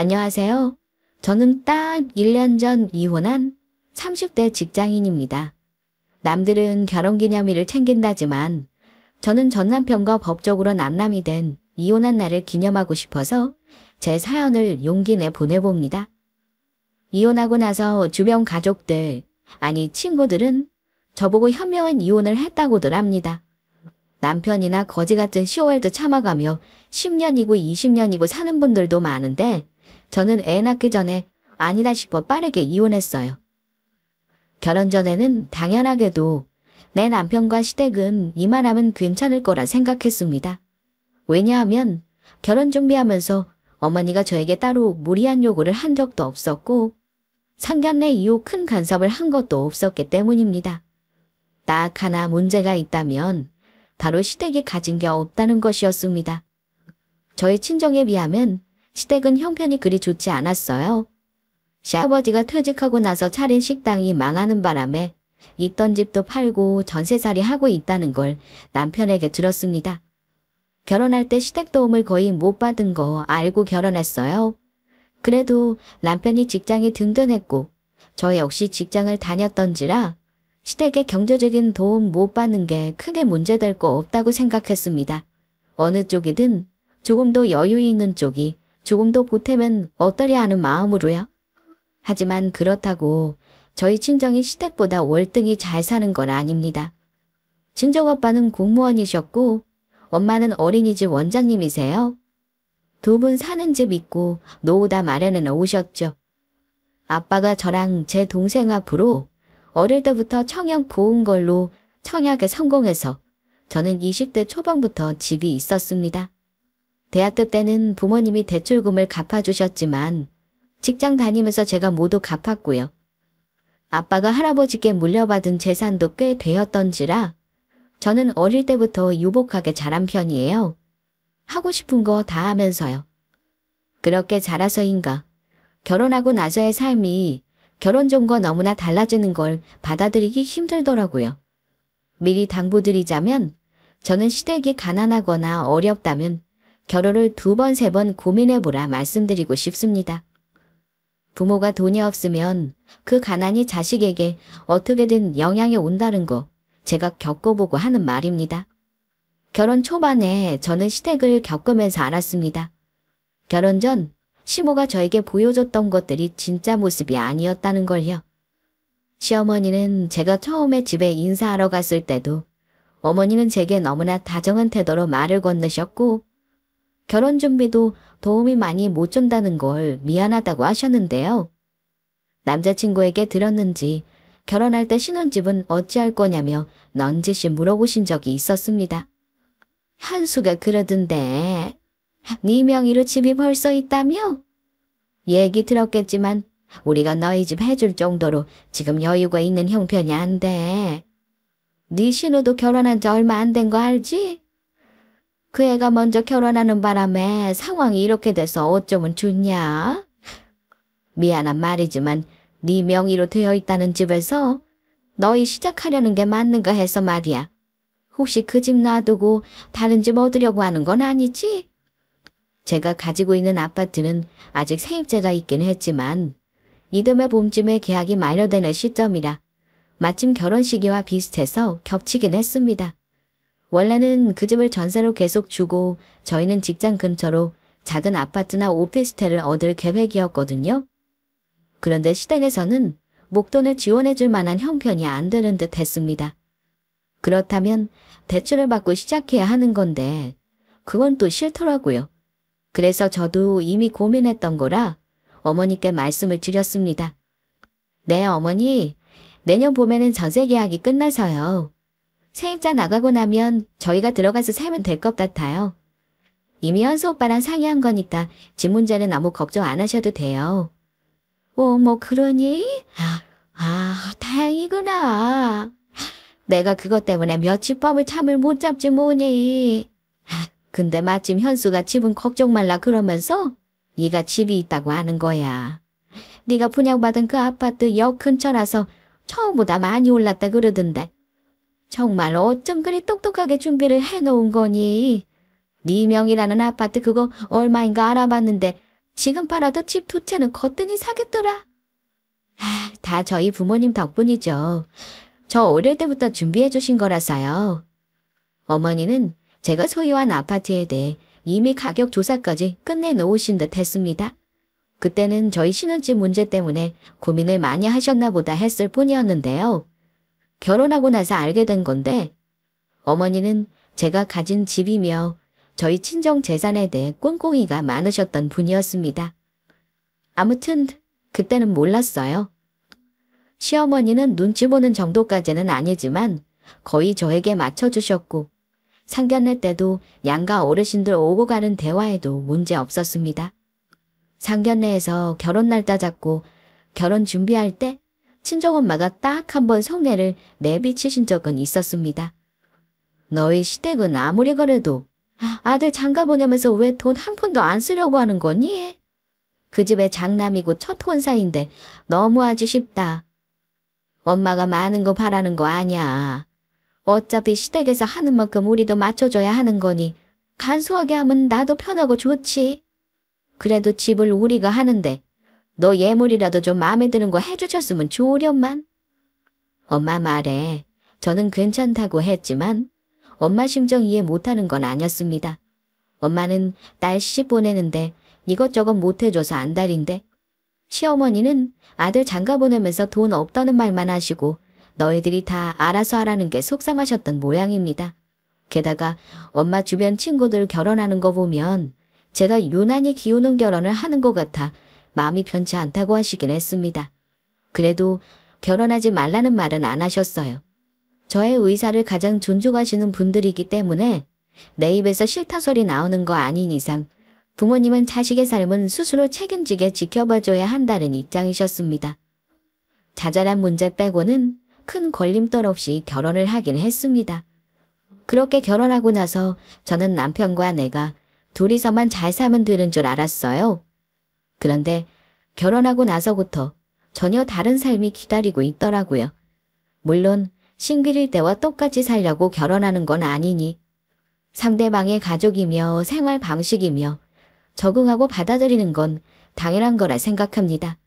안녕하세요. 저는 딱 1년 전 이혼한 30대 직장인입니다. 남들은 결혼기념일을 챙긴다지만 저는 전 남편과 법적으로 남남이 된 이혼한 날을 기념하고 싶어서 제 사연을 용기 내 보내봅니다. 이혼하고 나서 주변 가족들, 아니 친구들은 저보고 현명한 이혼을 했다고들 합니다. 남편이나 거지 같은 시월드 참아가며 10년이고 20년이고 사는 분들도 많은데 저는 애 낳기 전에 아니다 싶어 빠르게 이혼했어요. 결혼 전에는 당연하게도 내 남편과 시댁은 이만하면 괜찮을 거라 생각했습니다. 왜냐하면 결혼 준비하면서 어머니가 저에게 따로 무리한 요구를 한 적도 없었고 상견례 이후 큰 간섭을 한 것도 없었기 때문입니다. 딱 하나 문제가 있다면 바로 시댁이 가진 게 없다는 것이었습니다. 저희 친정에 비하면 시댁은 형편이 그리 좋지 않았어요. 시아버지가 퇴직하고 나서 차린 식당이 망하는 바람에 있던 집도 팔고 전세살이 하고 있다는 걸 남편에게 들었습니다. 결혼할 때 시댁 도움을 거의 못 받은 거 알고 결혼했어요. 그래도 남편이 직장이 든든했고 저 역시 직장을 다녔던지라 시댁의 경제적인 도움 못 받는 게 크게 문제될 거 없다고 생각했습니다. 어느 쪽이든 조금 더 여유 있는 쪽이 조금 더 보태면 어떠랴 하는 마음으로요. 하지만 그렇다고 저희 친정이 시댁보다 월등히 잘 사는 건 아닙니다. 친정오빠는 공무원이셨고 엄마는 어린이집 원장님이세요. 두 분 사는 집 있고 노후다 마련해 놓으셨죠. 아빠가 저랑 제 동생 앞으로 어릴 때부터 청약 고운 걸로 청약에 성공해서 저는 20대 초반부터 집이 있었습니다. 대학교 때는 부모님이 대출금을 갚아주셨지만 직장 다니면서 제가 모두 갚았고요. 아빠가 할아버지께 물려받은 재산도 꽤 되었던지라 저는 어릴 때부터 유복하게 자란 편이에요. 하고 싶은 거 다 하면서요. 그렇게 자라서인가 결혼하고 나서의 삶이 결혼 전과 너무나 달라지는 걸 받아들이기 힘들더라고요. 미리 당부드리자면 저는 시댁이 가난하거나 어렵다면 결혼을 2번, 3번 고민해보라 말씀드리고 싶습니다. 부모가 돈이 없으면 그 가난이 자식에게 어떻게든 영향이 온다는 거 제가 겪어보고 하는 말입니다. 결혼 초반에 저는 시댁을 겪으면서 알았습니다. 결혼 전 시모가 저에게 보여줬던 것들이 진짜 모습이 아니었다는 걸요. 시어머니는 제가 처음에 집에 인사하러 갔을 때도 어머니는 제게 너무나 다정한 태도로 말을 건네셨고 결혼 준비도 도움이 많이 못 준다는 걸 미안하다고 하셨는데요. 남자친구에게 들었는지 결혼할 때 신혼집은 어찌할 거냐며 넌지시 물어보신 적이 있었습니다. 한수가 그러던데 네 명의로 집이 벌써 있다며? 얘기 들었겠지만 우리가 너희 집 해줄 정도로 지금 여유가 있는 형편이 안 돼. 네 신우도 결혼한 지 얼마 안 된 거 알지? 그 애가 먼저 결혼하는 바람에 상황이 이렇게 돼서 어쩌면 좋냐? 미안한 말이지만 네 명의로 되어 있다는 집에서 너희 시작하려는 게 맞는가 해서 말이야. 혹시 그 집 놔두고 다른 집 얻으려고 하는 건 아니지? 제가 가지고 있는 아파트는 아직 세입자가 있긴 했지만 이듬해 봄쯤에 계약이 만료되는 시점이라 마침 결혼 시기와 비슷해서 겹치긴 했습니다. 원래는 그 집을 전세로 계속 주고 저희는 직장 근처로 작은 아파트나 오피스텔을 얻을 계획이었거든요. 그런데 시댁에서는 목돈을 지원해줄 만한 형편이 안 되는 듯 했습니다. 그렇다면 대출을 받고 시작해야 하는 건데 그건 또 싫더라고요. 그래서 저도 이미 고민했던 거라 어머니께 말씀을 드렸습니다. 네 어머니, 내년 봄에는 전세 계약이 끝나서요. 세입자 나가고 나면 저희가 들어가서 살면 될 것 같아요. 이미 현수 오빠랑 상의한 거니까 집 문제는 아무 걱정 안 하셔도 돼요. 뭐 그러니? 다행이구나. 내가 그것 때문에 며칠 밤을 잠을 못 잡지 뭐니. 근데 마침 현수가 집은 걱정 말라 그러면서 네가 집이 있다고 하는 거야. 네가 분양받은 그 아파트 역 근처라서 처음보다 많이 올랐다 그러던데. 정말 어쩜 그리 똑똑하게 준비를 해놓은 거니. 네 명이라는 아파트 그거 얼마인가 알아봤는데 지금 팔아도 집 두 채는 거뜬히 사겠더라. 다 저희 부모님 덕분이죠. 저 어릴 때부터 준비해 주신 거라서요. 어머니는 제가 소유한 아파트에 대해 이미 가격 조사까지 끝내놓으신 듯 했습니다. 그때는 저희 신혼집 문제 때문에 고민을 많이 하셨나 보다 했을 뿐이었는데요. 결혼하고 나서 알게 된 건데 어머니는 제가 가진 집이며 저희 친정 재산에 대해 꼼꼼히가 많으셨던 분이었습니다. 아무튼 그때는 몰랐어요. 시어머니는 눈치 보는 정도까지는 아니지만 거의 저에게 맞춰주셨고 상견례 때도 양가 어르신들 오고 가는 대화에도 문제 없었습니다. 상견례에서 결혼 날짜 잡고 결혼 준비할 때 친정엄마가 딱 한 번 속내를 내비치신 적은 있었습니다. 너희 시댁은 아무리 그래도 아들 장가 보내면서 왜 돈 한 푼도 안 쓰려고 하는 거니? 그 집의 장남이고 첫 혼사인데 너무하지 싶다. 엄마가 많은 거 바라는 거 아니야. 어차피 시댁에서 하는 만큼 우리도 맞춰줘야 하는 거니 간소하게 하면 나도 편하고 좋지. 그래도 집을 우리가 하는데 너 예물이라도 좀 마음에 드는 거 해주셨으면 좋으련만. 엄마 말에 저는 괜찮다고 했지만 엄마 심정 이해 못하는 건 아니었습니다. 엄마는 딸 시집 보내는데 이것저것 못해줘서 안달인데 시어머니는 아들 장가 보내면서 돈 없다는 말만 하시고 너희들이 다 알아서 하라는 게 속상하셨던 모양입니다. 게다가 엄마 주변 친구들 결혼하는 거 보면 제가 유난히 기우는 결혼을 하는 것 같아 마음이 편치 않다고 하시긴 했습니다. 그래도 결혼하지 말라는 말은 안 하셨어요. 저의 의사를 가장 존중하시는 분들이기 때문에 내 입에서 싫다 소리 나오는 거 아닌 이상 부모님은 자식의 삶은 스스로 책임지게 지켜봐줘야 한다는 입장이셨습니다. 자잘한 문제 빼고는 큰 걸림돌 없이 결혼을 하긴 했습니다. 그렇게 결혼하고 나서 저는 남편과 내가 둘이서만 잘 살면 되는 줄 알았어요. 그런데 결혼하고 나서부터 전혀 다른 삶이 기다리고 있더라고요. 물론 싱글일 때와 똑같이 살려고 결혼하는 건 아니니 상대방의 가족이며 생활 방식이며 적응하고 받아들이는 건 당연한 거라 생각합니다.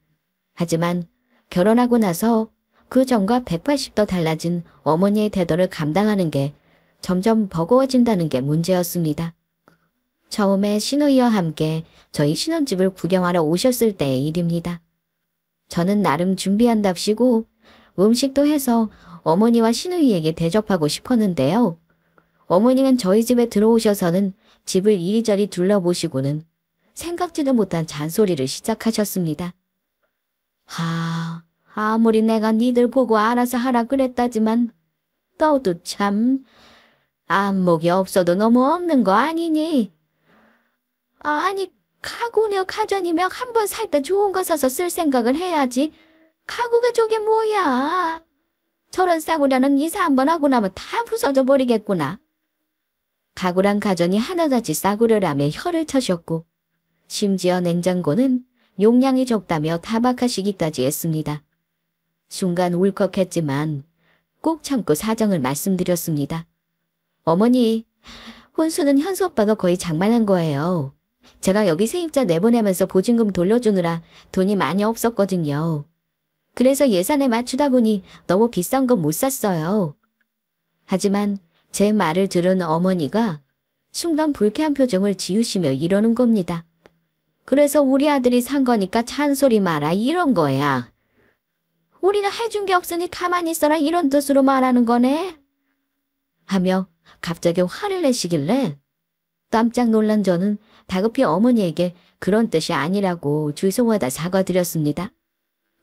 하지만 결혼하고 나서 그 전과 180도 달라진 어머니의 태도를 감당하는 게 점점 버거워진다는 게 문제였습니다. 처음에 시누이와 함께 저희 신혼집을 구경하러 오셨을 때의 일입니다. 저는 나름 준비한답시고 음식도 해서 어머니와 시누이에게 대접하고 싶었는데요. 어머니는 저희 집에 들어오셔서는 집을 이리저리 둘러보시고는 생각지도 못한 잔소리를 시작하셨습니다. 아무리 내가 니들 보고 알아서 하라 그랬다지만 너도 참 안목이 없어도 너무 없는 거 아니니? 아니 가구며 가전이며 한 번 살 때 좋은 거 사서 쓸 생각을 해야지. 가구가 저게 뭐야. 저런 싸구려는 이사 한 번 하고 나면 다 부서져 버리겠구나. 가구랑 가전이 하나같이 싸구려라며 혀를 쳐셨고 심지어 냉장고는 용량이 적다며 타박하시기까지 했습니다. 순간 울컥했지만 꼭 참고 사정을 말씀드렸습니다. 어머니, 혼수는 현수 오빠가 거의 장만한 거예요. 제가 여기 세입자 내보내면서 보증금 돌려주느라 돈이 많이 없었거든요. 그래서 예산에 맞추다 보니 너무 비싼 건 못 샀어요. 하지만 제 말을 들은 어머니가 순간 불쾌한 표정을 지으시며 이러는 겁니다. 그래서 우리 아들이 산 거니까 잔소리 마라 이런 거야. 우리는 해준 게 없으니 가만히 있어라 이런 뜻으로 말하는 거네. 하며 갑자기 화를 내시길래 깜짝 놀란 저는 다급히 어머니에게 그런 뜻이 아니라고 죄송하다 사과드렸습니다.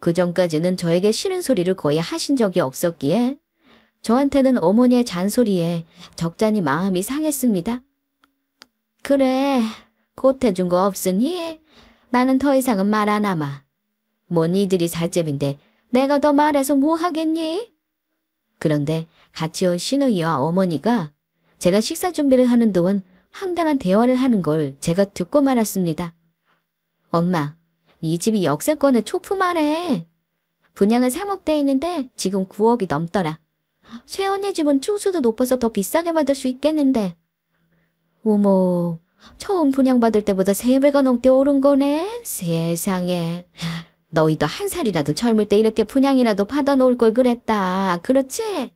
그전까지는 저에게 싫은 소리를 거의 하신 적이 없었기에 저한테는 어머니의 잔소리에 적잖이 마음이 상했습니다. 그래, 보태준 거 없으니 나는 더 이상은 말 안 하마. 뭐 니들이 살집인데 내가 더 말해서 뭐 하겠니? 그런데 같이 온 시누이와 어머니가 제가 식사 준비를 하는 동안 황당한 대화를 하는 걸 제가 듣고 말았습니다. 엄마, 이 집이 역세권의 초품하래. 분양은 3억대 있는데 지금 9억이 넘더라. 새언니 집은 추수도 높아서 더 비싸게 받을 수 있겠는데. 어머, 처음 분양받을 때보다 3배가 넘게 오른 거네. 세상에. 너희도 한 살이라도 젊을 때 이렇게 분양이라도 받아놓을 걸 그랬다. 그렇지?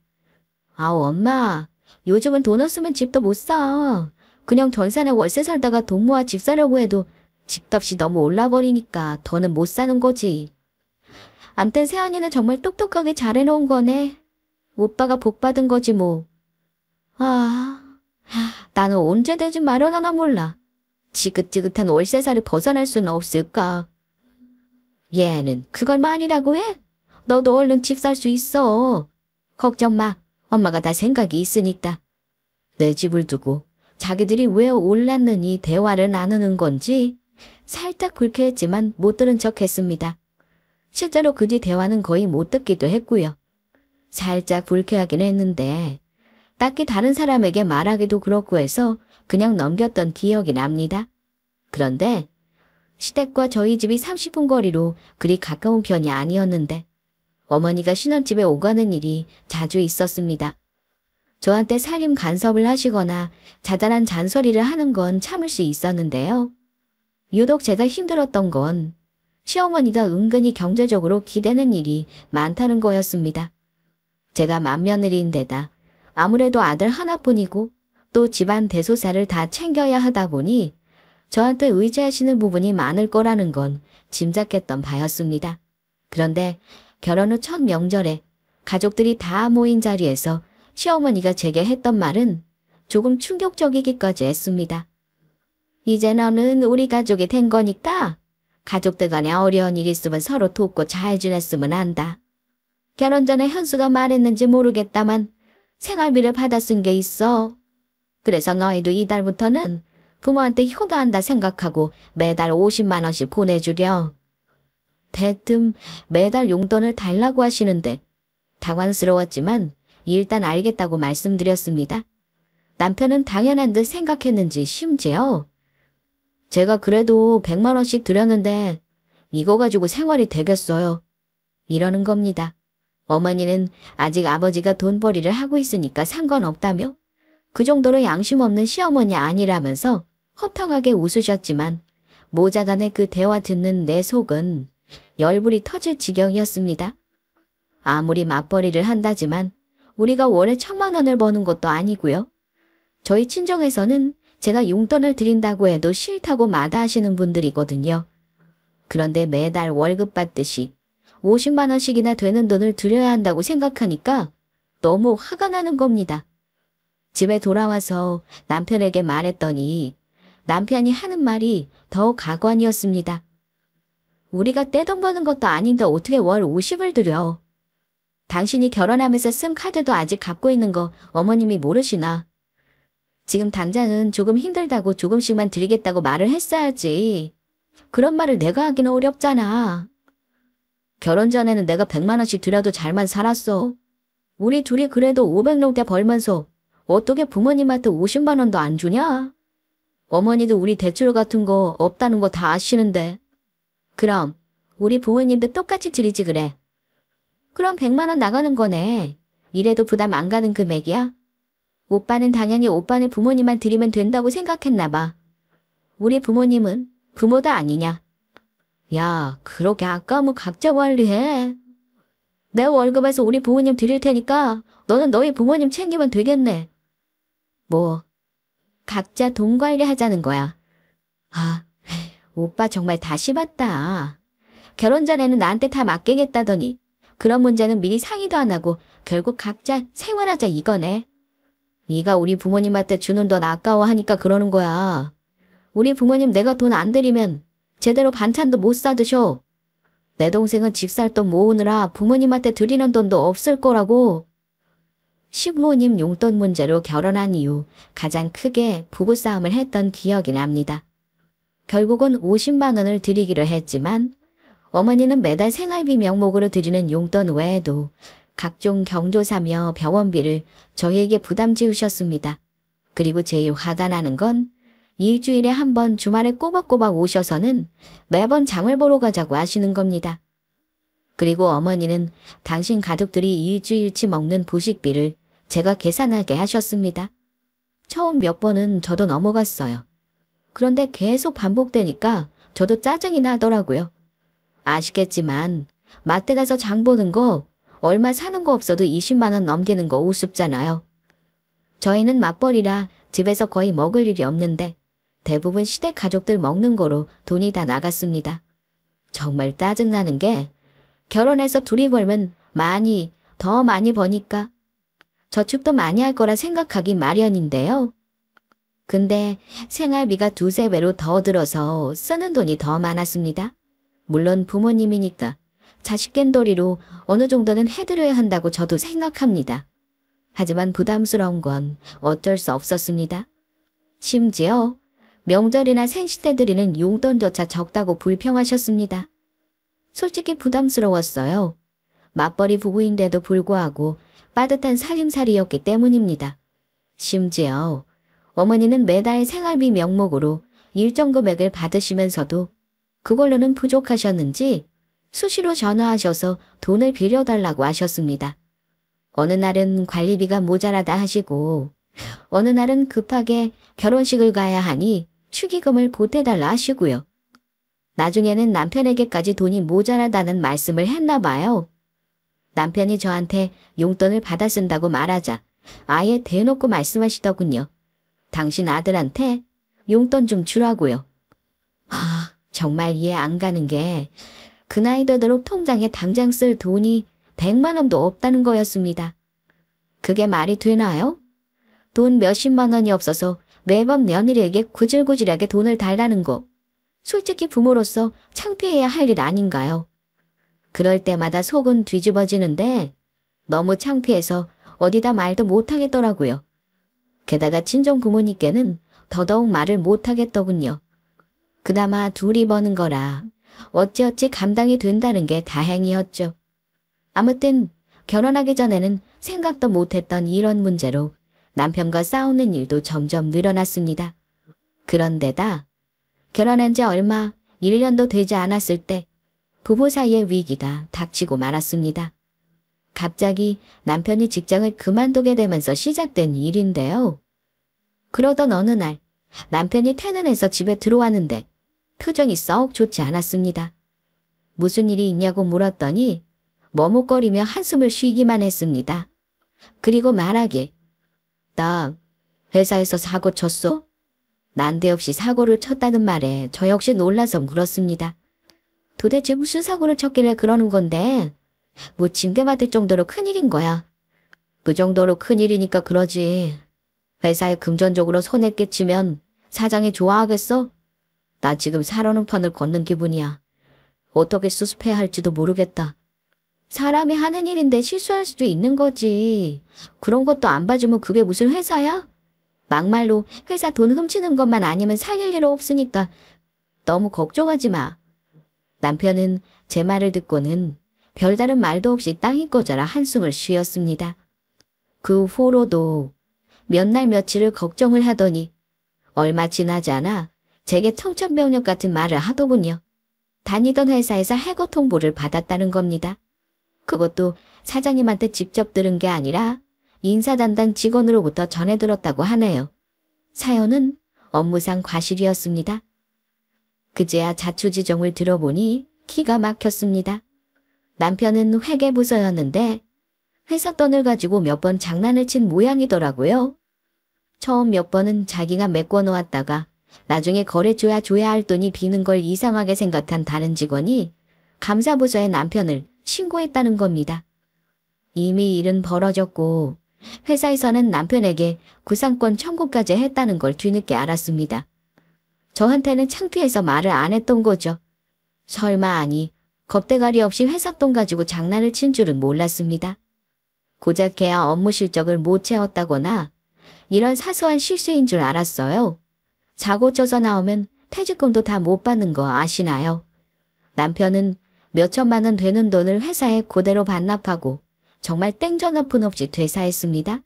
아우 엄마. 요즘은 돈 없으면 집도 못 사. 그냥 전산에 월세 살다가 돈 모아 집 사려고 해도 집값이 너무 올라버리니까 더는 못 사는 거지. 암튼 세안이는 정말 똑똑하게 잘해놓은 거네. 오빠가 복 받은 거지 뭐. 아, 나는 언제 내 집 마련하나 몰라. 지긋지긋한 월세살이 벗어날 수는 없을까. 얘는 그걸 말이라고 해? 너도 얼른 집 살 수 있어. 걱정 마. 엄마가 다 생각이 있으니까. 내 집을 두고 자기들이 왜 올랐느니 대화를 나누는 건지 살짝 불쾌했지만 못 들은 척 했습니다. 실제로 그 뒤 대화는 거의 못 듣기도 했고요. 살짝 불쾌하긴 했는데 딱히 다른 사람에게 말하기도 그렇고 해서 그냥 넘겼던 기억이 납니다. 그런데 시댁과 저희 집이 30분 거리로 그리 가까운 편이 아니었는데 어머니가 신혼집에 오가는 일이 자주 있었습니다. 저한테 살림 간섭을 하시거나 자잘한 잔소리를 하는 건 참을 수 있었는데요. 유독 제가 힘들었던 건 시어머니가 은근히 경제적으로 기대는 일이 많다는 거였습니다. 제가 맏며느리인데다 아무래도 아들 하나뿐이고 또 집안 대소사를 다 챙겨야 하다 보니 저한테 의지하시는 부분이 많을 거라는 건 짐작했던 바였습니다. 그런데 결혼 후 첫 명절에 가족들이 다 모인 자리에서 시어머니가 제게 했던 말은 조금 충격적이기까지 했습니다. 이제 너는 우리 가족이 된 거니까 가족들 간에 어려운 일 있으면 서로 돕고 잘 지냈으면 한다. 결혼 전에 현수가 말했는지 모르겠다만 생활비를 받아 쓴 게 있어. 그래서 너희도 이달부터는 부모한테 효도한다 생각하고 매달 50만 원씩 보내주려. 대뜸 매달 용돈을 달라고 하시는데 당황스러웠지만 일단 알겠다고 말씀드렸습니다. 남편은 당연한 듯 생각했는지 심지어 제가 그래도 100만 원씩 드렸는데 이거 가지고 생활이 되겠어요. 이러는 겁니다. 어머니는 아직 아버지가 돈벌이를 하고 있으니까 상관없다며 그 정도로 양심 없는 시어머니 아니라면서 허탕하게 웃으셨지만 모자간의 그 대화 듣는 내 속은 열불이 터질 지경이었습니다. 아무리 맞벌이를 한다지만 우리가 월에 1,000만 원을 버는 것도 아니고요. 저희 친정에서는 제가 용돈을 드린다고 해도 싫다고 마다하시는 분들이거든요. 그런데 매달 월급 받듯이 50만 원씩이나 되는 돈을 드려야 한다고 생각하니까 너무 화가 나는 겁니다. 집에 돌아와서 남편에게 말했더니 남편이 하는 말이 더 가관이었습니다. 우리가 떼돈 버는 것도 아닌데 어떻게 월 50을 드려. 당신이 결혼하면서 쓴 카드도 아직 갖고 있는 거 어머님이 모르시나. 지금 당장은 조금 힘들다고 조금씩만 드리겠다고 말을 했어야지. 그런 말을 내가 하기는 어렵잖아. 결혼 전에는 내가 100만 원씩 드려도 잘만 살았어. 우리 둘이 그래도 500넘게 벌면서 어떻게 부모님한테 50만 원도 안 주냐? 어머니도 우리 대출 같은 거 없다는 거 다 아시는데. 그럼 우리 부모님도 똑같이 드리지 그래. 그럼 100만 원 나가는 거네. 이래도 부담 안 가는 금액이야? 오빠는 당연히 오빠네 부모님만 드리면 된다고 생각했나 봐. 우리 부모님은 부모도 아니냐. 야, 그렇게 아까우면 각자 관리해. 내 월급에서 우리 부모님 드릴 테니까 너는 너희 부모님 챙기면 되겠네. 뭐, 각자 돈 관리 하자는 거야. 아, 오빠 정말 다 심했다. 결혼 전에는 나한테 다 맡기겠다더니 그런 문제는 미리 상의도 안 하고 결국 각자 생활하자 이거네. 네가 우리 부모님한테 주는 돈 아까워하니까 그러는 거야. 우리 부모님 내가 돈 안 드리면 제대로 반찬도 못 사드셔. 내 동생은 집 살 돈 모으느라 부모님한테 드리는 돈도 없을 거라고. 시부모님 용돈 문제로 결혼한 이후 가장 크게 부부싸움을 했던 기억이 납니다. 결국은 50만 원을 드리기로 했지만 어머니는 매달 생활비 명목으로 드리는 용돈 외에도 각종 경조사며 병원비를 저희에게 부담 지으셨습니다. 그리고 제일 화가 나는 건 일주일에 한 번 주말에 꼬박꼬박 오셔서는 매번 장을 보러 가자고 하시는 겁니다. 그리고 어머니는 당신 가족들이 일주일치 먹는 부식비를 제가 계산하게 하셨습니다. 처음 몇 번은 저도 넘어갔어요. 그런데 계속 반복되니까 저도 짜증이 나더라고요. 아시겠지만 마트 가서 장 보는 거 얼마 사는 거 없어도 20만 원 넘기는 거 우습잖아요. 저희는 맞벌이라 집에서 거의 먹을 일이 없는데 대부분 시댁 가족들 먹는 거로 돈이 다 나갔습니다. 정말 짜증나는 게 결혼해서 둘이 벌면 더 많이 버니까 저축도 많이 할 거라 생각하기 마련인데요. 근데 생활비가 두세 배로 더 들어서 쓰는 돈이 더 많았습니다. 물론 부모님이니까 자식 깸돌이로 어느 정도는 해드려야 한다고 저도 생각합니다. 하지만 부담스러운 건 어쩔 수 없었습니다. 심지어 명절이나 생신 때 드리는 용돈조차 적다고 불평하셨습니다. 솔직히 부담스러웠어요. 맞벌이 부부인데도 불구하고 빠듯한 살림살이였기 때문입니다. 심지어 어머니는 매달 생활비 명목으로 일정 금액을 받으시면서도 그걸로는 부족하셨는지 수시로 전화하셔서 돈을 빌려달라고 하셨습니다. 어느 날은 관리비가 모자라다 하시고 어느 날은 급하게 결혼식을 가야 하니 축의금을 보태달라 하시고요. 나중에는 남편에게까지 돈이 모자라다는 말씀을 했나 봐요. 남편이 저한테 용돈을 받아 쓴다고 말하자 아예 대놓고 말씀하시더군요. 당신 아들한테 용돈 좀 주라고요. 정말 이해 안 가는 게 그 나이 되도록 통장에 당장 쓸 돈이 100만 원도 없다는 거였습니다. 그게 말이 되나요? 돈 몇십만 원이 없어서 매번 며느리에게 구질구질하게 돈을 달라는 거. 솔직히 부모로서 창피해야 할 일 아닌가요? 그럴 때마다 속은 뒤집어지는데 너무 창피해서 어디다 말도 못하겠더라고요. 게다가 친정 부모님께는 더더욱 말을 못하겠더군요. 그나마 둘이 버는 거라 어찌어찌 감당이 된다는 게 다행이었죠. 아무튼 결혼하기 전에는 생각도 못했던 이런 문제로 남편과 싸우는 일도 점점 늘어났습니다. 그런데다 결혼한 지 얼마 1년도 되지 않았을 때 부부 사이의 위기가 닥치고 말았습니다. 갑자기 남편이 직장을 그만두게 되면서 시작된 일인데요. 그러던 어느 날 남편이 퇴근해서 집에 들어왔는데 표정이 썩 좋지 않았습니다. 무슨 일이 있냐고 물었더니 머뭇거리며 한숨을 쉬기만 했습니다. 그리고 말하길, 나 회사에서 사고 쳤어? 난데없이 사고를 쳤다는 말에 저 역시 놀라서 물었습니다. 도대체 무슨 사고를 쳤길래 그러는 건데? 뭐 징계받을 정도로 큰일인 거야. 그 정도로 큰일이니까 그러지. 회사에 금전적으로 손해 끼치면 사장이 좋아하겠어? 나 지금 살아는 판을 걷는 기분이야. 어떻게 수습해야 할지도 모르겠다. 사람이 하는 일인데 실수할 수도 있는 거지. 그런 것도 안 봐주면 그게 무슨 회사야? 막말로 회사 돈 훔치는 것만 아니면 살릴 일 없으니까 너무 걱정하지 마. 남편은 제 말을 듣고는 별다른 말도 없이 땅이 꺼져라 한숨을 쉬었습니다. 그 후로도 몇 날 며칠을 걱정을 하더니 얼마 지나지 않아 제게 청천벽력 같은 말을 하더군요. 다니던 회사에서 해고 통보를 받았다는 겁니다. 그것도 사장님한테 직접 들은 게 아니라 인사 담당 직원으로부터 전해 들었다고 하네요. 사연은 업무상 과실이었습니다. 그제야 자초지종을 들어보니 기가 막혔습니다. 남편은 회계부서였는데 회사 돈을 가지고 몇 번 장난을 친 모양이더라고요. 처음 몇 번은 자기가 메꿔 놓았다가 나중에 거래줘야 할 돈이 비는 걸 이상하게 생각한 다른 직원이 감사부서에 남편을 신고했다는 겁니다. 이미 일은 벌어졌고 회사에서는 남편에게 구상권 청구까지 했다는 걸 뒤늦게 알았습니다. 저한테는 창피해서 말을 안 했던 거죠. 설마 아니 겁대가리 없이 회사 돈 가지고 장난을 친 줄은 몰랐습니다. 고작 걔야 업무 실적을 못 채웠다거나 이런 사소한 실수인 줄 알았어요. 사고 쳐서 나오면 퇴직금도 다 못 받는 거 아시나요? 남편은 몇천만 원 되는 돈을 회사에 그대로 반납하고 정말 땡전화푼 없이 퇴사했습니다.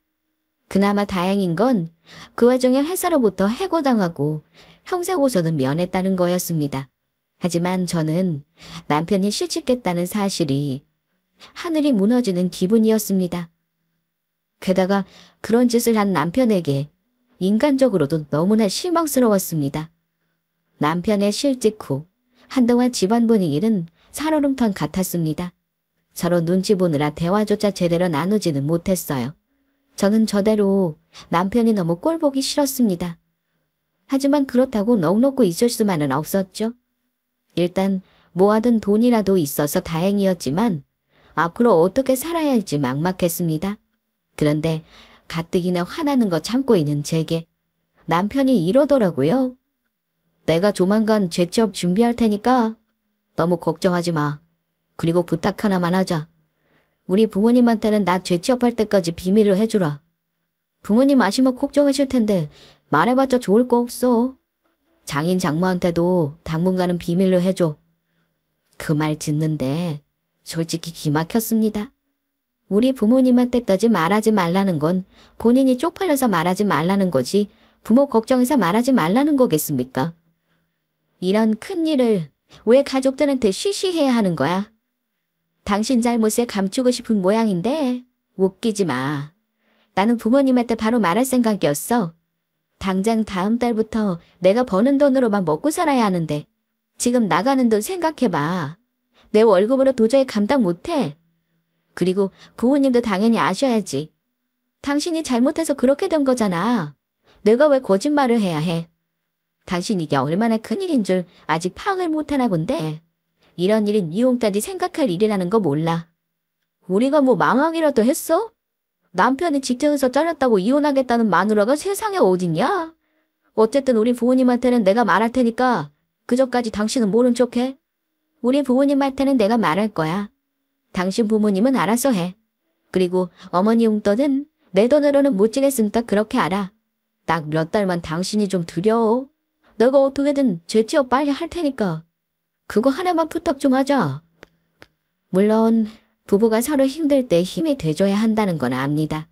그나마 다행인 건 그 와중에 회사로부터 해고당하고 형사고소는 면했다는 거였습니다. 하지만 저는 남편이 실직했다는 사실이 하늘이 무너지는 기분이었습니다. 게다가 그런 짓을 한 남편에게 인간적으로도 너무나 실망스러웠습니다. 남편의 실직 후 한동안 집안 분위기는 살얼음판 같았습니다. 서로 눈치 보느라 대화조차 제대로 나누지는 못했어요. 저는 저대로 남편이 너무 꼴보기 싫었습니다. 하지만 그렇다고 넋놓고 있을 수만은 없었죠. 일단 모아둔 돈이라도 있어서 다행이었지만 앞으로 어떻게 살아야 할지 막막했습니다. 그런데 가뜩이나 화나는 거 참고 있는 제게 남편이 이러더라고요. 내가 조만간 재취업 준비할 테니까 너무 걱정하지 마. 그리고 부탁 하나만 하자. 우리 부모님한테는 나 재취업할 때까지 비밀로 해주라. 부모님 아시면 걱정하실 텐데 말해봤자 좋을 거 없어. 장인 장모한테도 당분간은 비밀로 해줘. 그 말 듣는데 솔직히 기막혔습니다. 우리 부모님한테까지 말하지 말라는 건 본인이 쪽팔려서 말하지 말라는 거지 부모 걱정해서 말하지 말라는 거겠습니까? 이런 큰일을 왜 가족들한테 쉬쉬해야 하는 거야? 당신 잘못에 감추고 싶은 모양인데 웃기지 마. 나는 부모님한테 바로 말할 생각이었어. 당장 다음 달부터 내가 버는 돈으로만 먹고 살아야 하는데 지금 나가는 돈 생각해봐. 내 월급으로 도저히 감당 못해. 그리고 부모님도 당연히 아셔야지. 당신이 잘못해서 그렇게 된 거잖아. 내가 왜 거짓말을 해야 해? 당신 이게 얼마나 큰일인 줄 아직 파악을 못하나 본데 이런 일은 이혼까지 생각할 일이라는 거 몰라. 우리가 뭐 망하기라도 했어? 남편이 직장에서 잘렸다고 이혼하겠다는 마누라가 세상에 어딨냐? 어쨌든 우리 부모님한테는 내가 말할 테니까 그저까지 당신은 모른 척해. 우리 부모님한테는 내가 말할 거야. 당신 부모님은 알아서 해. 그리고 어머니 용돈은 내 돈으로는 못 지냈으니까 그렇게 알아. 딱 몇 달만 당신이 좀 두려워. 내가 어떻게든 재취업 빨리 할 테니까 그거 하나만 부탁 좀 하자. 물론 부부가 서로 힘들 때 힘이 돼줘야 한다는 건 압니다.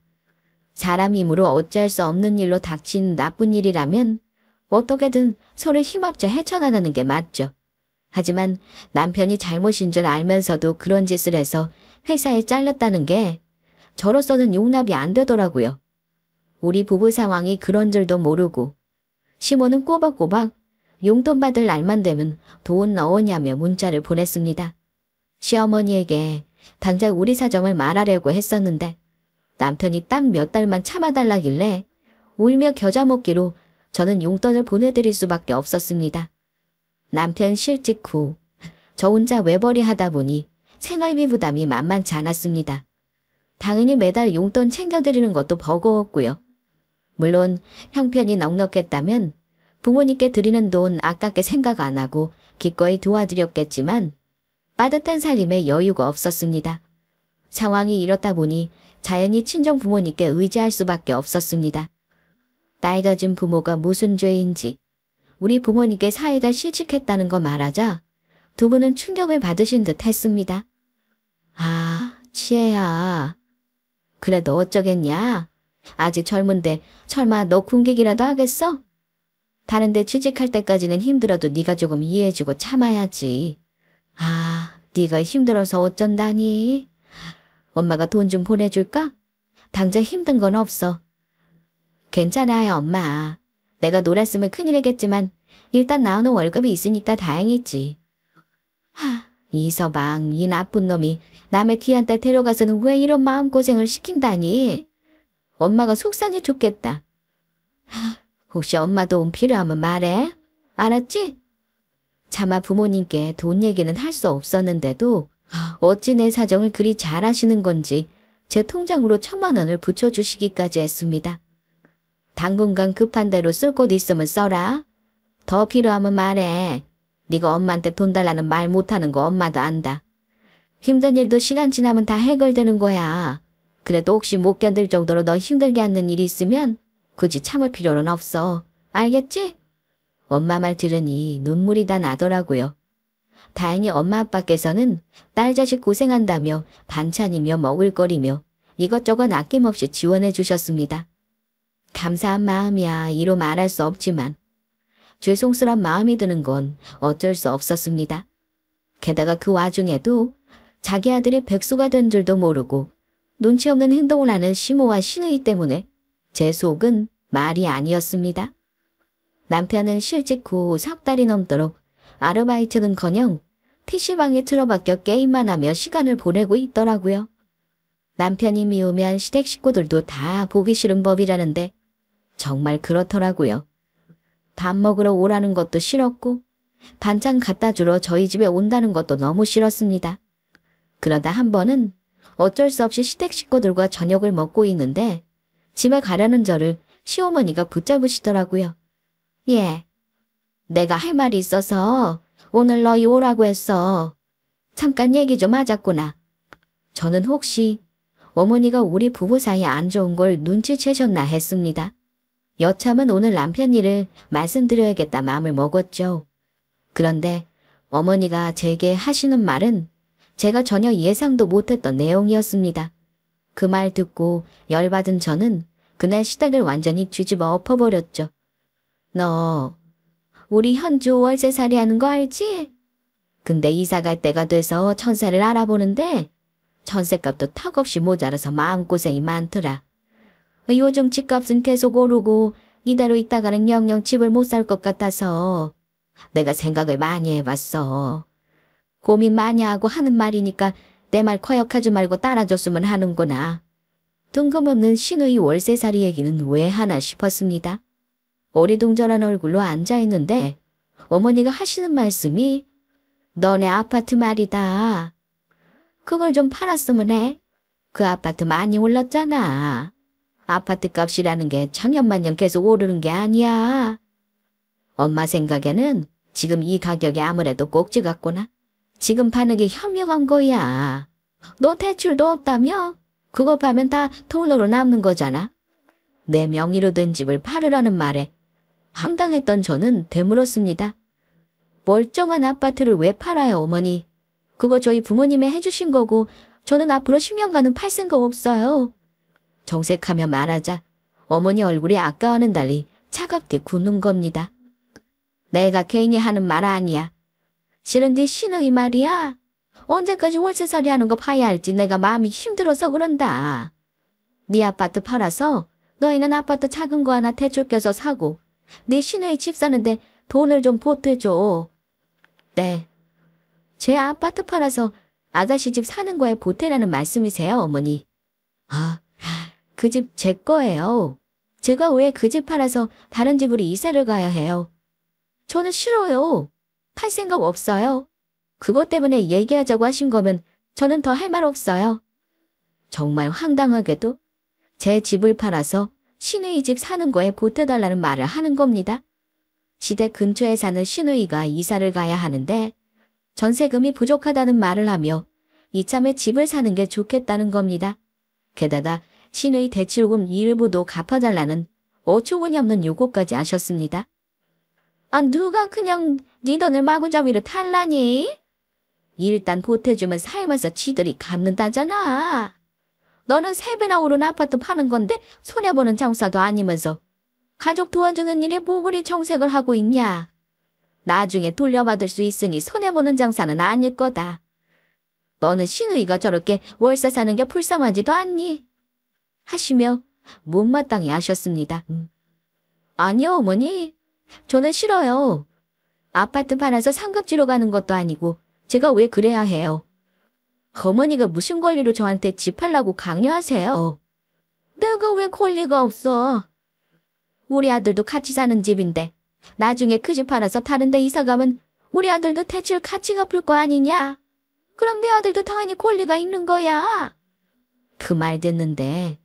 사람 힘으로 어찌할 수 없는 일로 닥친 나쁜 일이라면 어떻게든 서로 힘합쳐 헤쳐나가는 게 맞죠. 하지만 남편이 잘못인 줄 알면서도 그런 짓을 해서 회사에 잘렸다는 게 저로서는 용납이 안 되더라고요. 우리 부부 상황이 그런 줄도 모르고 시모는 꼬박꼬박 용돈 받을 날만 되면 돈 넣었냐며 문자를 보냈습니다. 시어머니에게 당장 우리 사정을 말하려고 했었는데 남편이 딱 몇 달만 참아달라길래 울며 겨자 먹기로 저는 용돈을 보내드릴 수밖에 없었습니다. 남편 실직 후 저 혼자 외벌이 하다 보니 생활비 부담이 만만치 않았습니다. 당연히 매달 용돈 챙겨드리는 것도 버거웠고요. 물론 형편이 넉넉했다면 부모님께 드리는 돈 아깝게 생각 안 하고 기꺼이 도와드렸겠지만 빠듯한 살림에 여유가 없었습니다. 상황이 이렇다 보니 자연히 친정 부모님께 의지할 수밖에 없었습니다. 나이가 든 부모가 무슨 죄인지 우리 부모님께 사이가 실직했다는 거 말하자 두 분은 충격을 받으신 듯 했습니다. 아, 치혜야. 그래 너 어쩌겠냐? 아직 젊은데 설마 너 군객이라도 하겠어? 다른데 취직할 때까지는 힘들어도 네가 조금 이해해주고 참아야지. 아, 네가 힘들어서 어쩐다니? 엄마가 돈 좀 보내줄까? 당장 힘든 건 없어. 괜찮아요, 엄마. 내가 놀았으면 큰일이겠지만 일단 나오는 월급이 있으니까 다행이지. 하, 이서방, 이 나쁜 놈이 남의 귀한 딸 데려가서는 왜 이런 마음고생을 시킨다니? 엄마가 속상해 죽겠다. 하, 혹시 엄마 도움 필요하면 말해. 알았지? 차마 부모님께 돈 얘기는 할 수 없었는데도 어찌 내 사정을 그리 잘 아시는 건지 제 통장으로 1,000만 원을 붙여주시기까지 했습니다. 당분간 급한 대로 쓸 곳 있으면 써라. 더 필요하면 말해. 네가 엄마한테 돈 달라는 말 못하는 거 엄마도 안다. 힘든 일도 시간 지나면 다 해결되는 거야. 그래도 혹시 못 견딜 정도로 너 힘들게 하는 일이 있으면 굳이 참을 필요는 없어. 알겠지? 엄마 말 들으니 눈물이 다 나더라고요. 다행히 엄마 아빠께서는 딸 자식 고생한다며 반찬이며 먹을거리며 이것저것 아낌없이 지원해 주셨습니다. 감사한 마음이야 이로 말할 수 없지만 죄송스러운 마음이 드는 건 어쩔 수 없었습니다. 게다가 그 와중에도 자기 아들이 백수가 된 줄도 모르고 눈치 없는 행동을 하는 시모와 시누이 때문에 제 속은 말이 아니었습니다. 남편은 실직 후 3달이 넘도록 아르바이트는커녕 PC방에 틀어박혀 게임만 하며 시간을 보내고 있더라고요. 남편이 미우면 시댁 식구들도 다 보기 싫은 법이라는데 정말 그렇더라고요. 밥 먹으러 오라는 것도 싫었고 반찬 갖다 주러 저희 집에 온다는 것도 너무 싫었습니다. 그러다 한 번은 어쩔 수 없이 시댁 식구들과 저녁을 먹고 있는데 집에 가려는 저를 시어머니가 붙잡으시더라고요. 예, 내가 할 말이 있어서 오늘 너희 오라고 했어. 잠깐 얘기 좀 하자꾸나. 저는 혹시 어머니가 우리 부부 사이에 안 좋은 걸 눈치채셨나 했습니다. 여참은 오늘 남편 일을 말씀드려야겠다 마음을 먹었죠. 그런데 어머니가 제게 하시는 말은 제가 전혀 예상도 못했던 내용이었습니다. 그 말 듣고 열받은 저는 그날 시댁을 완전히 뒤집어 엎어버렸죠. 너 우리 현주 월세살이 하는 거 알지? 근데 이사 갈 때가 돼서 전세를 알아보는데 전세값도 턱없이 모자라서 마음고생이 많더라. 요즘 집값은 계속 오르고 이대로 있다가는 영영 집을 못 살 것 같아서 내가 생각을 많이 해봤어. 고민 많이 하고 하는 말이니까 내 말 거역하지 말고 따라줬으면 하는구나. 뜬금없는 시누이 월세살이 얘기는 왜 하나 싶었습니다. 어리둥절한 얼굴로 앉아있는데 어머니가 하시는 말씀이 너네 아파트 말이다. 그걸 좀 팔았으면 해. 그 아파트 많이 올랐잖아. 아파트 값이라는 게 천년만년 계속 오르는 게 아니야. 엄마 생각에는 지금 이 가격이 아무래도 꼭지 같구나. 지금 파는 게 현명한 거야. 너 대출도 없다며? 그거 파면 다 돈으로 남는 거잖아. 내 명의로 된 집을 팔으라는 말에 황당했던 저는 되물었습니다. 멀쩡한 아파트를 왜 팔아요, 어머니? 그거 저희 부모님이 해주신 거고 저는 앞으로 10년간은 팔 생각 없어요. 정색하며 말하자 어머니 얼굴이 아까와는 달리 차갑게 굳는 겁니다. 내가 괜히 하는 말 아니야. 실은 네 시누이 말이야. 언제까지 월세살이 하는 거 봐야 할지 내가 마음이 힘들어서 그런다. 네 아파트 팔아서 너희는 아파트 작은 거 하나 대출 껴서 사고 네 시누이 집 사는데 돈을 좀 보태줘. 네. 제 아파트 팔아서 아가씨 집 사는 거에 보태라는 말씀이세요, 어머니? 아, 그 집 제 거예요. 제가 왜 그 집 팔아서 다른 집으로 이사를 가야 해요? 저는 싫어요. 팔 생각 없어요. 그것 때문에 얘기하자고 하신 거면 저는 더 할 말 없어요. 정말 황당하게도 제 집을 팔아서 시누이 집 사는 거에 보태달라는 말을 하는 겁니다. 시댁 근처에 사는 시누이가 이사를 가야 하는데 전세금이 부족하다는 말을 하며 이참에 집을 사는 게 좋겠다는 겁니다. 게다가 시누이 대출금 일부도 갚아달라는 어처구니없는 요구까지 하셨습니다. 아, 누가 그냥 네 돈을 마구잡이로 탈라니? 일단 보태주면 살면서 지들이 갚는다잖아. 너는 3배나 오른 아파트 파는 건데 손해보는 장사도 아니면서 가족 도와주는 일에 뭐 그리 정색을 하고 있냐. 나중에 돌려받을 수 있으니 손해보는 장사는 아닐 거다. 너는 시누이가 저렇게 월세 사는 게 불쌍하지도 않니? 하시며 못마땅히 하셨습니다. 아니요, 어머니. 저는 싫어요. 아파트 팔아서 상급지로 가는 것도 아니고 제가 왜 그래야 해요. 어머니가 무슨 권리로 저한테 집 팔라고 강요하세요. 내가 왜 권리가 없어. 우리 아들도 같이 사는 집인데 나중에 그 집 팔아서 다른 데 이사 가면 우리 아들도 대출 같이 갚을 거 아니냐. 그럼 내 아들도 당연히 권리가 있는 거야. 그 말 듣는데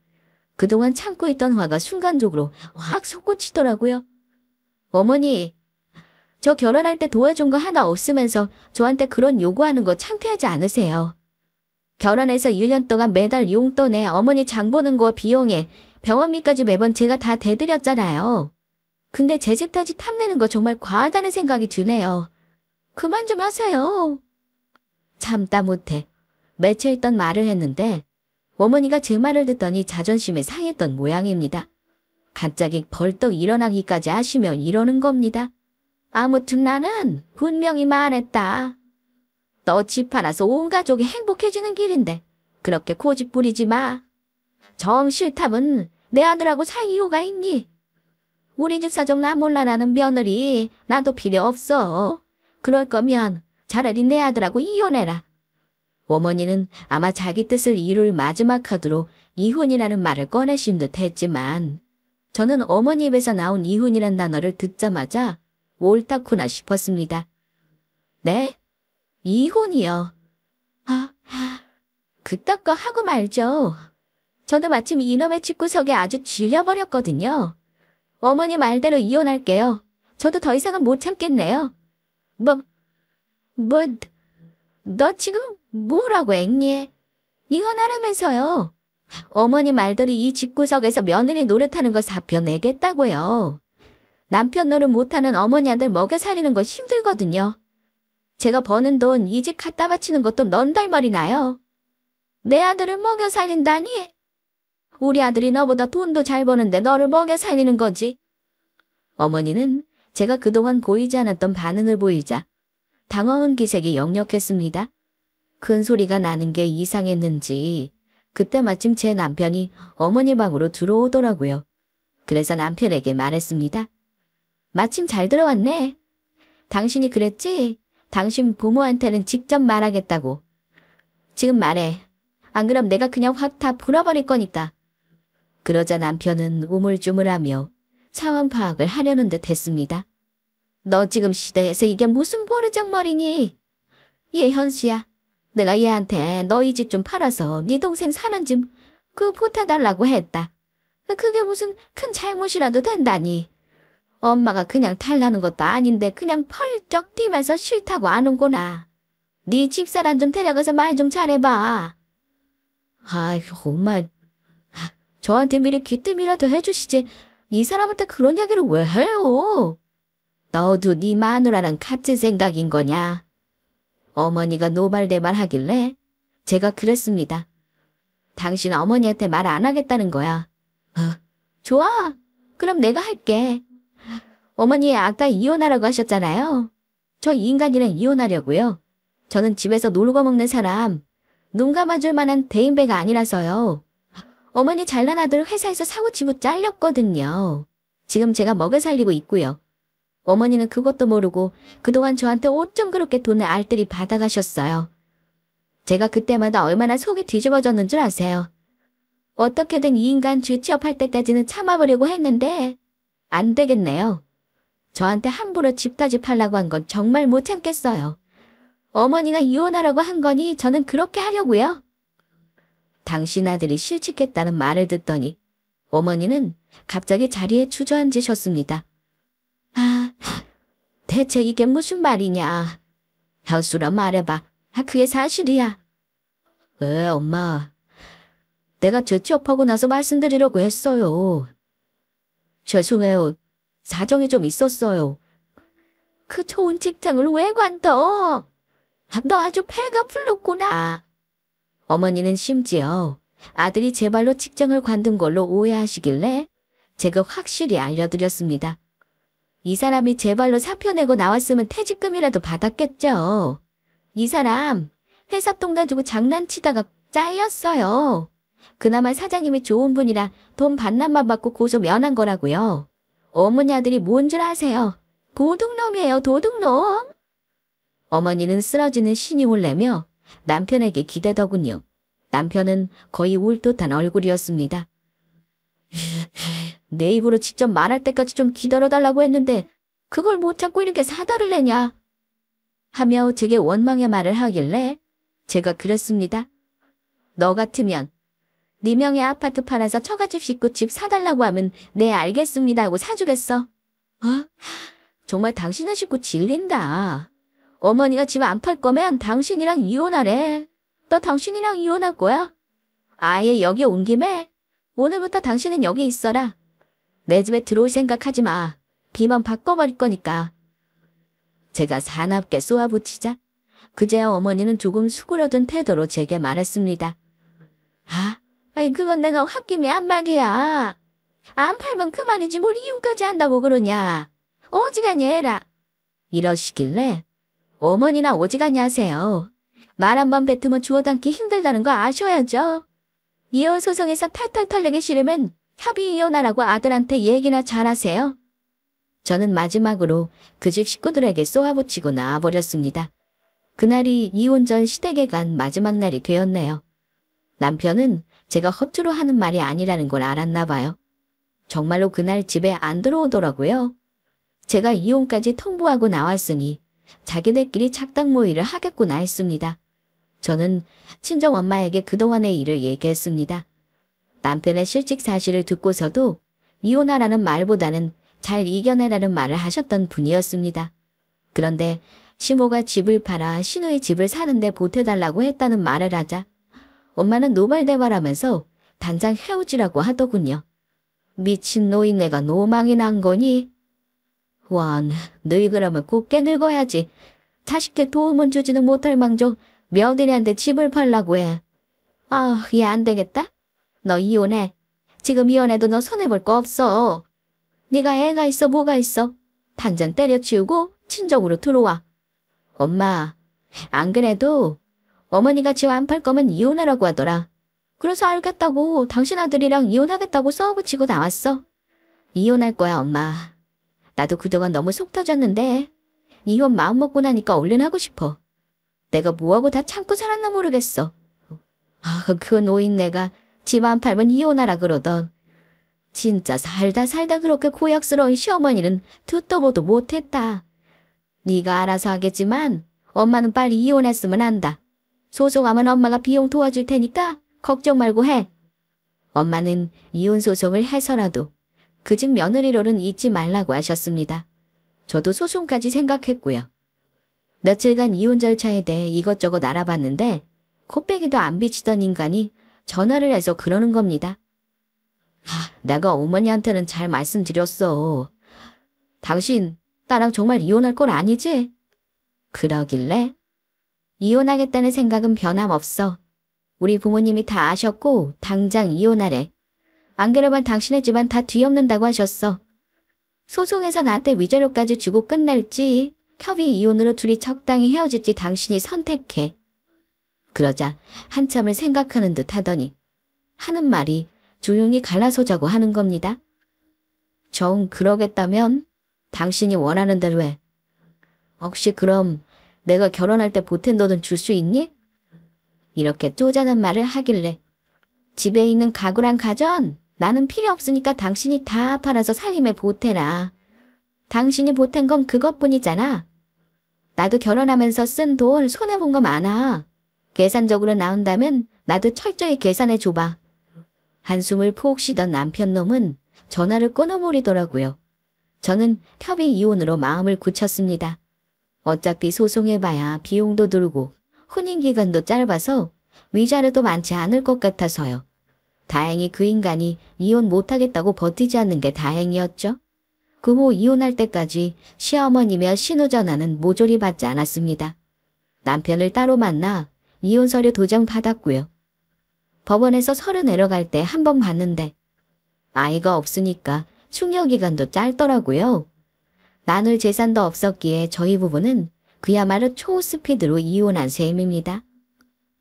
그동안 참고 있던 화가 순간적으로 확 솟구치더라고요. 어머니, 저 결혼할 때 도와준 거 하나 없으면서 저한테 그런 요구하는 거 창피하지 않으세요? 결혼해서 1년 동안 매달 용돈에 어머니 장 보는 거 비용에 병원비까지 매번 제가 다 대드렸잖아요. 근데 제 집 따지 탐내는 거 정말 과하다는 생각이 드네요. 그만 좀 하세요. 참다 못해 맺혀있던 말을 했는데 어머니가 제 말을 듣더니 자존심이 상했던 모양입니다. 갑자기 벌떡 일어나기까지 하시며 이러는 겁니다. 아무튼 나는 분명히 말했다. 너 집 하나서 온 가족이 행복해지는 길인데 그렇게 고집 부리지 마. 정 싫다면 내 아들하고 살 이유가 있니? 우리 집 사정 나 몰라라는 며느리 나도 필요 없어. 그럴 거면 차라리 내 아들하고 이혼해라. 어머니는 아마 자기 뜻을 이룰 마지막 카드로 이혼이라는 말을 꺼내신 듯 했지만 저는 어머니 입에서 나온 이혼이란 단어를 듣자마자 옳다구나 싶었습니다. 네? 이혼이요. 그딴 거 하고 말죠. 저도 마침 이놈의 집구석에 아주 질려버렸거든요. 어머니 말대로 이혼할게요. 저도 더 이상은 못 참겠네요. 너 지금 뭐라고 앵니해? 이혼하라면서요. 어머니 말대로 이 집구석에서 며느리 노릇하는 거 사표 내겠다고요. 남편 노릇 못하는 어머니 아들 먹여 살리는 거 힘들거든요. 제가 버는 돈 이 집 갖다 바치는 것도 넌달머리 나요. 내 아들을 먹여 살린다니? 우리 아들이 너보다 돈도 잘 버는데 너를 먹여 살리는 거지. 어머니는 제가 그동안 보이지 않았던 반응을 보이자 당황한 기색이 역력했습니다. 큰 소리가 나는 게 이상했는지 그때 마침 제 남편이 어머니 방으로 들어오더라고요. 그래서 남편에게 말했습니다. 마침 잘 들어왔네. 당신이 그랬지? 당신 부모한테는 직접 말하겠다고. 지금 말해. 안 그럼 내가 그냥 확 다 풀어버릴 거니까. 그러자 남편은 우물쭈물하며 상황 파악을 하려는 듯 했습니다. 너 지금 시대에서 이게 무슨 버르장머리니? 얘 현수야. 내가 얘한테 너희 집 좀 팔아서 네 동생 사는 집 그 보태달라고 했다. 그게 무슨 큰 잘못이라도 된다니. 엄마가 그냥 탈나는 것도 아닌데 그냥 펄쩍 뛰면서 싫다고 안 온구나. 네 집사람 좀 데려가서 말 좀 잘해봐. 아이고 엄마. 저한테 미리 귀뜸이라도 해주시지. 이 사람한테 그런 얘기를 왜 해요? 너도 네 마누라랑 같은 생각인 거냐? 어머니가 노발대발 하길래 제가 그랬습니다. 당신 어머니한테 말 안 하겠다는 거야. 좋아. 그럼 내가 할게. 어머니 아까 이혼하라고 하셨잖아요. 저 인간이랑 이혼하려고요. 저는 집에서 놀고 먹는 사람, 눈 감아줄 만한 대인배가 아니라서요. 어머니 잘난 아들 회사에서 사고치고 잘렸거든요. 지금 제가 먹여 살리고 있고요. 어머니는 그것도 모르고 그동안 저한테 어쩜 그렇게 돈을 알뜰히 받아가셨어요. 제가 그때마다 얼마나 속이 뒤집어졌는 줄 아세요. 어떻게든 이 인간 주 취업할 때까지는 참아보려고 했는데 안 되겠네요. 저한테 함부로 집까지 팔라고 한 건 정말 못 참겠어요. 어머니가 이혼하라고 한 거니 저는 그렇게 하려고요. 당신 아들이 실직했다는 말을 듣더니 어머니는 갑자기 자리에 주저앉으셨습니다. 대체 이게 무슨 말이냐. 현수라 말해봐. 그게 사실이야. 왜 엄마. 내가 저 취업하고 나서 말씀드리려고 했어요. 죄송해요. 사정이 좀 있었어요. 그 좋은 직장을 왜 관둬? 너 아주 패가 풀렸구나. 어머니는 심지어 아들이 제 발로 직장을 관둔 걸로 오해하시길래 제가 확실히 알려드렸습니다. 이 사람이 제 발로 사표 내고 나왔으면 퇴직금이라도 받았겠죠. 이 사람 회사 돈 가지고 장난치다가 잘렸어요. 그나마 사장님이 좋은 분이라 돈 반납만 받고 고소 면한 거라고요. 어머니 아들이 뭔 줄 아세요? 도둑놈이에요, 도둑놈. 어머니는 쓰러지는 신용을 내며 남편에게 기대더군요. 남편은 거의 울 듯한 얼굴이었습니다. 내 입으로 직접 말할 때까지 좀 기다려달라고 했는데 그걸 못 참고 이렇게 사달을 내냐? 하며 제게 원망의 말을 하길래 제가 그랬습니다. 너 같으면 네 명의 아파트 팔아서 처갓집 식구 집 사달라고 하면 네 알겠습니다 하고 사주겠어. 정말 당신의 식구 질린다. 어머니가 집 안 팔 거면 당신이랑 이혼하래. 너 당신이랑 이혼할 거야? 아예 여기 온 김에 오늘부터 당신은 여기 있어라. 내 집에 들어올 생각하지 마. 비만 바꿔버릴 거니까. 제가 사납게 쏘아붙이자 그제야 어머니는 조금 수그러든 태도로 제게 말했습니다. 그건 내가 홧김에 한 말이야. 안 팔면 그만이지 뭘 이혼까지 한다고 그러냐. 어지간히 해라. 이러시길래 어머니나 어지간히 하세요. 말 한 번 뱉으면 주워 담기 힘들다는 거 아셔야죠. 이혼 소송에서 탈탈 털리기 싫으면 협의 이혼하라고 아들한테 얘기나 잘하세요. 저는 마지막으로 그 집 식구들에게 쏘아붙이고 나와버렸습니다. 그날이 이혼 전 시댁에 간 마지막 날이 되었네요. 남편은 제가 허투루 하는 말이 아니라는 걸 알았나 봐요. 정말로 그날 집에 안 들어오더라고요. 제가 이혼까지 통보하고 나왔으니 자기네끼리 착당 모의를 하겠구나 했습니다. 저는 친정엄마에게 그동안의 일을 얘기했습니다. 남편의 실직 사실을 듣고서도 이혼하라는 말보다는 잘 이겨내라는 말을 하셨던 분이었습니다. 그런데 시모가 집을 팔아 신우의 집을 사는데 보태달라고 했다는 말을 하자 엄마는 노발대발하면서 당장 헤어지라고 하더군요. 미친 노인네가 노망이 난 거니? 원, 너희 그러면 곱게 늙어야지. 자식께 도움은 주지는 못할 망정 며느리한테 집을 팔라고 해. 아, 얘 안 되겠다. 너 이혼해. 지금 이혼해도 너 손해볼 거 없어. 네가 애가 있어 뭐가 있어. 당장 때려치우고 친정으로 들어와. 엄마, 안 그래도 어머니가 집 안 팔 거면 이혼하라고 하더라. 그래서 알겠다고 당신 아들이랑 이혼하겠다고 써붙이고 나왔어. 이혼할 거야 엄마. 나도 그동안 너무 속 터졌는데 이혼 마음 먹고 나니까 얼른 하고 싶어. 내가 뭐하고 다 참고 살았나 모르겠어. 아, 그 노인네가 집 안 팔면 이혼하라 그러던. 진짜 살다 그렇게 고약스러운 시어머니는 듣도 보도 못했다. 네가 알아서 하겠지만 엄마는 빨리 이혼했으면 한다. 소송하면 엄마가 비용 도와줄 테니까 걱정 말고 해. 엄마는 이혼 소송을 해서라도 그 집 며느리로는 잊지 말라고 하셨습니다. 저도 소송까지 생각했고요. 며칠간 이혼 절차에 대해 이것저것 알아봤는데 코빼기도 안 비치던 인간이 전화를 해서 그러는 겁니다. 내가 어머니한테는 잘 말씀드렸어. 당신 나랑 정말 이혼할 건 아니지? 그러길래 이혼하겠다는 생각은 변함없어. 우리 부모님이 다 아셨고 당장 이혼하래. 안 그러면 당신의 집안 다 뒤엎는다고 하셨어. 소송에서 나한테 위자료까지 주고 끝낼지 협의 이혼으로 둘이 적당히 헤어질지 당신이 선택해. 그러자 한참을 생각하는 듯 하더니 하는 말이 조용히 갈라서자고 하는 겁니다. 정 그러겠다면 당신이 원하는 대로 해. 혹시 그럼 내가 결혼할 때 보탠 돈은 줄 수 있니? 이렇게 쪼잔한 말을 하길래 집에 있는 가구랑 가전 나는 필요 없으니까 당신이 다 팔아서 살림에 보태라. 당신이 보탠 건 그것뿐이잖아. 나도 결혼하면서 쓴 돈 손해본 거 많아. 계산적으로 나온다면 나도 철저히 계산해 줘봐. 한숨을 푹 쉬던 남편 놈은 전화를 끊어버리더라고요. 저는 협의 이혼으로 마음을 굳혔습니다. 어차피 소송해봐야 비용도 들고 혼인기간도 짧아서 위자료도 많지 않을 것 같아서요. 다행히 그 인간이 이혼 못하겠다고 버티지 않는 게 다행이었죠. 그 후 이혼할 때까지 시어머니며 신우전화는 모조리 받지 않았습니다. 남편을 따로 만나 이혼 서류 도장 받았고요. 법원에서 서류 내려갈 때 한 번 봤는데 아이가 없으니까 숙려기간도 짧더라고요. 나눌 재산도 없었기에 저희 부부는 그야말로 초스피드로 이혼한 셈입니다.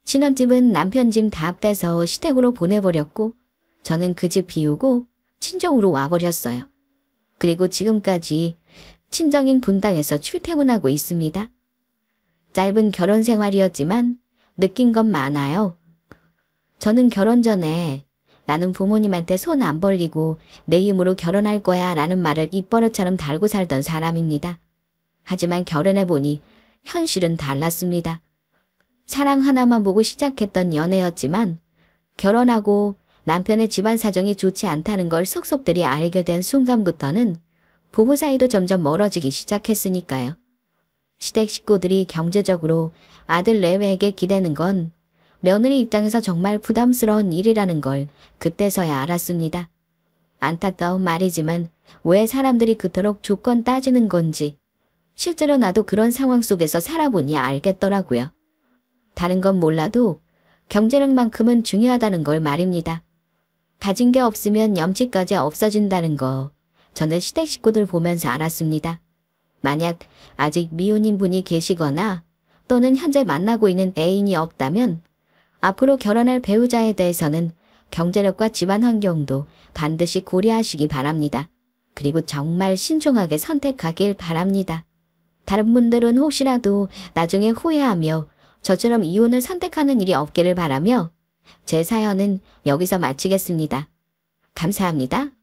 신혼집은 남편 집 다 빼서 시댁으로 보내버렸고 저는 그 집 비우고 친정으로 와버렸어요. 그리고 지금까지 친정인 분당에서 출퇴근하고 있습니다. 짧은 결혼 생활이었지만 느낀 건 많아요. 저는 결혼 전에 나는 부모님한테 손 안 벌리고 내 힘으로 결혼할 거야 라는 말을 입버릇처럼 달고 살던 사람입니다. 하지만 결혼해보니 현실은 달랐습니다. 사랑 하나만 보고 시작했던 연애였지만 결혼하고 남편의 집안 사정이 좋지 않다는 걸 속속들이 알게 된 순간부터는 부부 사이도 점점 멀어지기 시작했으니까요. 시댁 식구들이 경제적으로 아들 내외에게 기대는 건 며느리 입장에서 정말 부담스러운 일이라는 걸 그때서야 알았습니다. 안타까운 말이지만 왜 사람들이 그토록 조건 따지는 건지 실제로 나도 그런 상황 속에서 살아보니 알겠더라고요. 다른 건 몰라도 경제력만큼은 중요하다는 걸 말입니다. 가진 게 없으면 염치까지 없어진다는 거 저는 시댁 식구들 보면서 알았습니다. 만약 아직 미혼인 분이 계시거나 또는 현재 만나고 있는 애인이 없다면 앞으로 결혼할 배우자에 대해서는 경제력과 집안 환경도 반드시 고려하시기 바랍니다. 그리고 정말 신중하게 선택하길 바랍니다. 다른 분들은 혹시라도 나중에 후회하며 저처럼 이혼을 선택하는 일이 없기를 바라며 제 사연은 여기서 마치겠습니다. 감사합니다.